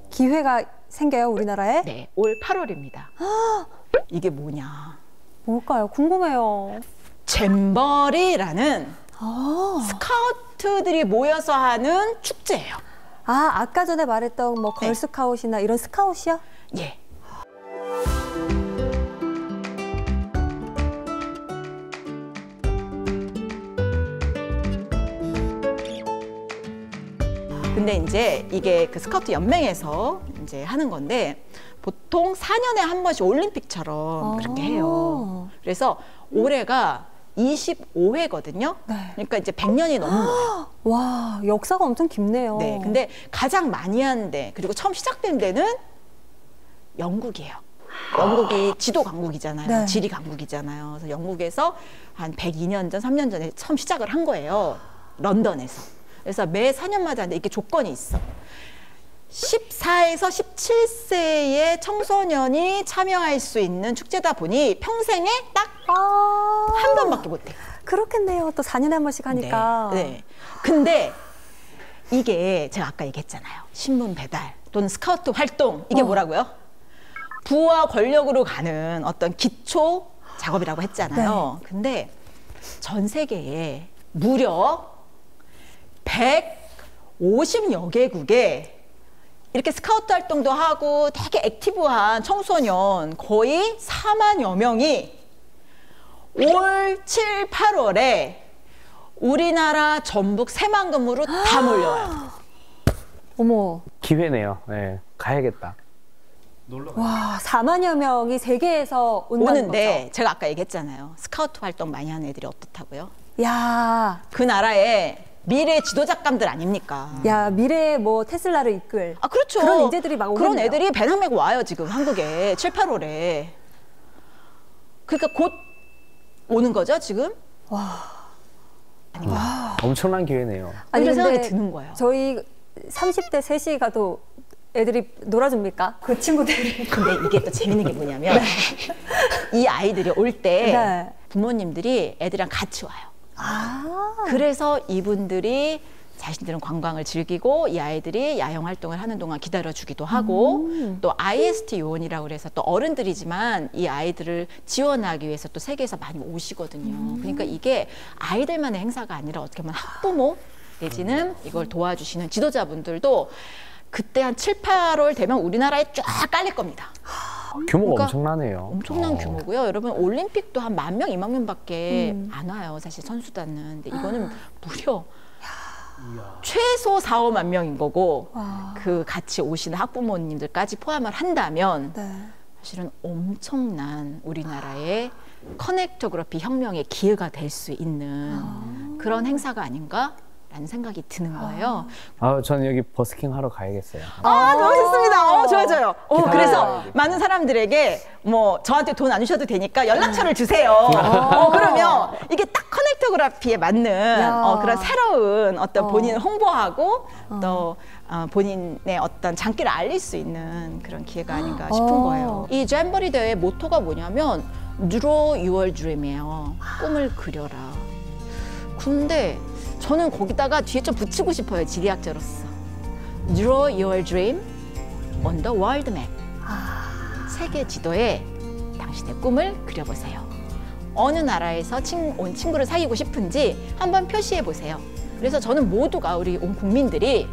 기회가 생겨요, 우리나라에? 네, 올 8월입니다. 이게 뭐냐? 뭘까요? 궁금해요. 잼버리라는 아, 스카우트들이 모여서 하는 축제예요. 아까 전에 말했던 뭐 걸스카웃이나 이런 스카웃이요? 예. 근데 이제 이게 그 스카우트 연맹에서 이제 하는 건데 보통 4년에 한 번씩 올림픽처럼 그렇게 해요. 그래서 올해가 25회거든요. 네. 그러니까 이제 100년이 넘은 거예요. 와, 역사가 엄청 깊네요. 네. 근데 가장 많이 한 데, 그리고 처음 시작된 데는 영국이에요. 영국이 지도 강국이잖아요. 네. 지리 강국이잖아요. 그래서 영국에서 한 102년 전, 3년 전에 처음 시작을 한 거예요. 런던에서. 그래서 매 4년마다 하는데 이게 조건이 있어. 14에서 17세의 청소년이 참여할 수 있는 축제다 보니 평생에 딱 한 번밖에 못 해요. 그렇겠네요. 또 4년에 한 번씩 하니까. 네, 네. 근데 이게 제가 아까 얘기했잖아요. 신문 배달 또는 스카우트 활동 이게 뭐라고요? 부와 권력으로 가는 어떤 기초 작업이라고 했잖아요. 근데 전 세계에 무려 150여 개국에 이렇게 스카우트 활동도 하고 되게 액티브한 청소년 거의 4만여 명이 올 7, 8월에 우리나라 전북 새만금으로 다 몰려요. 어머, 기회네요. 네, 가야겠다. 와, 4만여 명이 세계에서 온다는 오는데 제가 아까 얘기했잖아요. 스카우트 활동 많이 하는 애들이 어떻다고요? 거죠? 야, 그 나라의 미래 지도자감들 아닙니까? 야, 미래의 뭐 테슬라를 이끌. 아, 그렇죠. 그런 인재들이 막 그런 오겠네요. 애들이 배낭 메고 와요, 지금 한국에. 7, 8월에. 그러니까 곧 오는 거죠, 지금? 엄청난 기회네요. 아니, 이런 생각이 근데 드는 거예요. 저희 30대 셋이 가도 애들이 놀아줍니까? 그 친구들이. 근데 이게 또 재밌는 게 뭐냐면 이 아이들이 올 때 네. 부모님들이 애들이랑 같이 와요. 아, 그래서 이분들이 자신들은 관광을 즐기고 이 아이들이 야영 활동을 하는 동안 기다려주기도 하고 또 IST 요원이라고 그래서 또 어른들이지만 이 아이들을 지원하기 위해서 또 세계에서 많이 오시거든요. 그러니까 이게 아이들만의 행사가 아니라 어떻게 보면 학부모 내지는 이걸 도와주시는 지도자분들도 그때 한 7, 8월 되면 우리나라에 쫙 깔릴 겁니다. 규모가 그러니까 엄청나네요. 엄청난 규모고요. 여러분 올림픽도 한 10,000명, 20,000명밖에 안 와요. 사실 선수단은. 근데 이거는 무려 최소 4, 5만 명인 거고 와. 그 같이 오시는 학부모님들까지 포함을 한다면 네. 사실은 엄청난 우리나라의 커넥터그래피 혁명의 기회가 될 수 있는 그런 행사가 아닌가라는 생각이 드는 거예요. 저는 여기 버스킹 하러 가야겠어요. 아, 너무 좋습니다. 좋아요, 좋아요. 그래서 기다려야 돼. 많은 사람들에게 뭐 저한테 돈 안 주셔도 되니까 연락처를 주세요. 그러면 이게 딱 커넥터그래피에 맞는 야. 그런 새로운 어떤 본인을 홍보하고 또 본인의 어떤 장기를 알릴 수 있는 그런 기회가 아닌가 싶은 거예요. 이 잼버리 대회 모토가 뭐냐면 Draw Your Dream이에요. 꿈을 그려라. 근데 저는 거기다가 뒤에 좀 붙이고 싶어요. 지리학자로서. Draw your dream on the world map. 세계 지도에 당신의 꿈을 그려보세요. 어느 나라에서 온 친구를 사귀고 싶은지 한번 표시해 보세요. 그래서 저는 모두가 우리 온 국민들이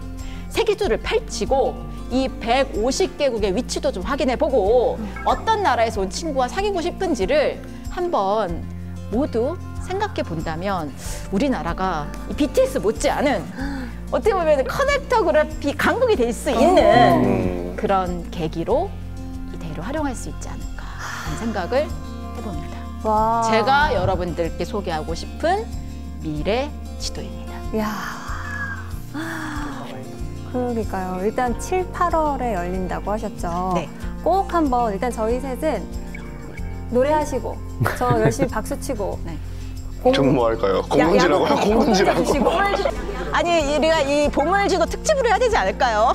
세계지도를 펼치고 이 150개국의 위치도 좀 확인해 보고 어떤 나라에서 온 친구와 사귀고 싶은지를 한번 모두 생각해 본다면 우리나라가 이 BTS 못지않은 어떻게 보면 커넥터그래피 강국이 될 수 있는 그런 계기로 이 대회를 활용할 수 있지 않을까 하는 생각을 해봅니다. 와. 제가 여러분들께 소개하고 싶은 미래 지도입니다. 야. 그러니까요. 일단 7, 8월에 열린다고 하셨죠. 네. 꼭 한번 일단 저희 셋은 노래하시고 저 열심히 박수 치고 네. 저는 뭐 할까요? 공문지라고요? 공문지라고. 아니 우리가 이 보물지도 특집으로 해야 되지 않을까요?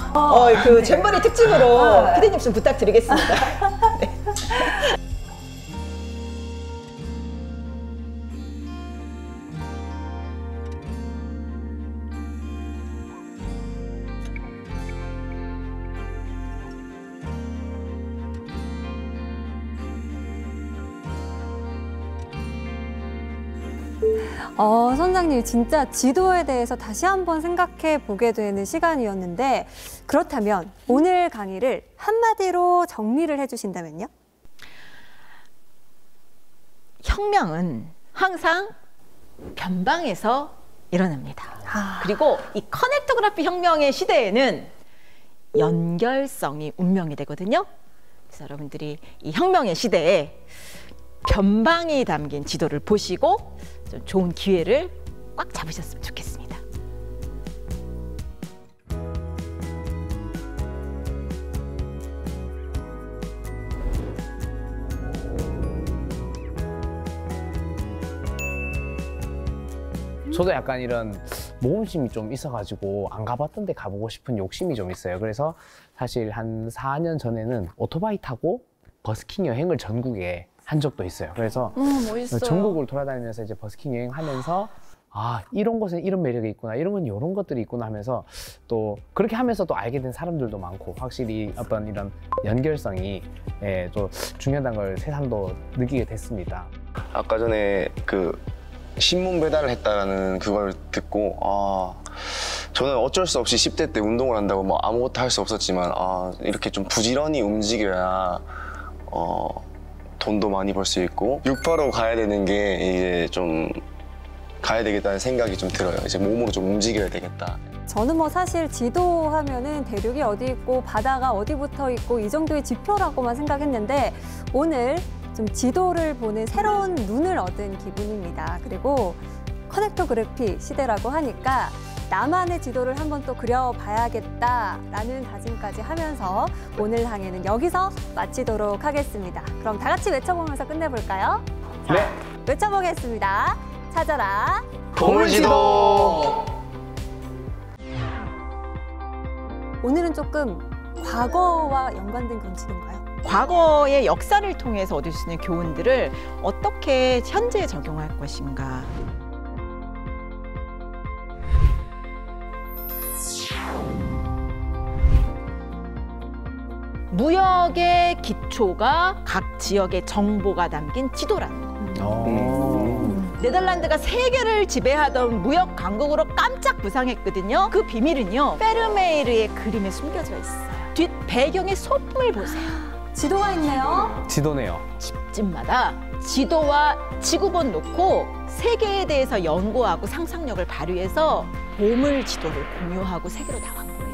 그 잼버리 특집으로 피디님 좀 부탁드리겠습니다. 네. 선장님 진짜 지도에 대해서 다시 한번 생각해 보게 되는 시간이었는데 그렇다면 오늘 강의를 한마디로 정리를 해주신다면요? 혁명은 항상 변방에서 일어납니다. 그리고 이 커넥토그래피 혁명의 시대에는 연결성이 운명이 되거든요. 그래서 여러분들이 이 혁명의 시대에 변방이 담긴 지도를 보시고 좀 좋은 기회를 꽉 잡으셨으면 좋겠습니다. 저도 약간 이런 모험심이 좀 있어가지고 안 가봤던 데 가보고 싶은 욕심이 좀 있어요. 그래서 사실 한 4년 전에는 오토바이 타고 버스킹 여행을 전국에 한 적도 있어요. 그래서 멋있어요. 전국을 돌아다니면서 이제 버스킹 여행하면서 이런 곳엔 이런 매력이 있구나, 이런 건 이런 것들이 있구나 하면서 또 그렇게 하면서 또 알게 된 사람들도 많고 확실히 어떤 이런 연결성이 또 중요하다는 걸 새삼도 느끼게 됐습니다. 아까 전에 그 신문 배달을 했다라는 그걸 듣고 저는 어쩔 수 없이 10대 때 운동을 한다고 뭐 아무것도 할 수 없었지만 이렇게 좀 부지런히 움직여야 돈도 많이 벌 수 있고 685 가야 되는 게 이제 좀 가야 되겠다는 생각이 좀 들어요. 이제 몸으로 좀 움직여야 되겠다. 저는 뭐 사실 지도하면은 대륙이 어디 있고 바다가 어디 붙어 있고 이 정도의 지표라고만 생각했는데 오늘 좀 지도를 보는 새로운 눈을 얻은 기분입니다. 그리고 커넥토그래피 시대라고 하니까 나만의 지도를 한번 또 그려봐야겠다라는 다짐까지 하면서 오늘 항해는 여기서 마치도록 하겠습니다. 그럼 다 같이 외쳐보면서 끝내볼까요? 자, 네. 외쳐보겠습니다. 찾아라 보물지도! 오늘은 조금 과거와 연관된 건지인가요? 과거의 역사를 통해서 얻을 수 있는 교훈들을 어떻게 현재에 적용할 것인가. 무역의 기초가 각 지역의 정보가 담긴 지도라는 거. 네덜란드가 세계를 지배하던 무역 강국으로 깜짝 부상했거든요. 그 비밀은요, 페르메이르의 그림에 숨겨져 있어요. 뒷 배경의 소품을 보세요. 지도가 있네요. 지도네요. 집마다 지도와 지구본 놓고 세계에 대해서 연구하고 상상력을 발휘해서 보물 지도를 공유하고 세계로 나간 거예요.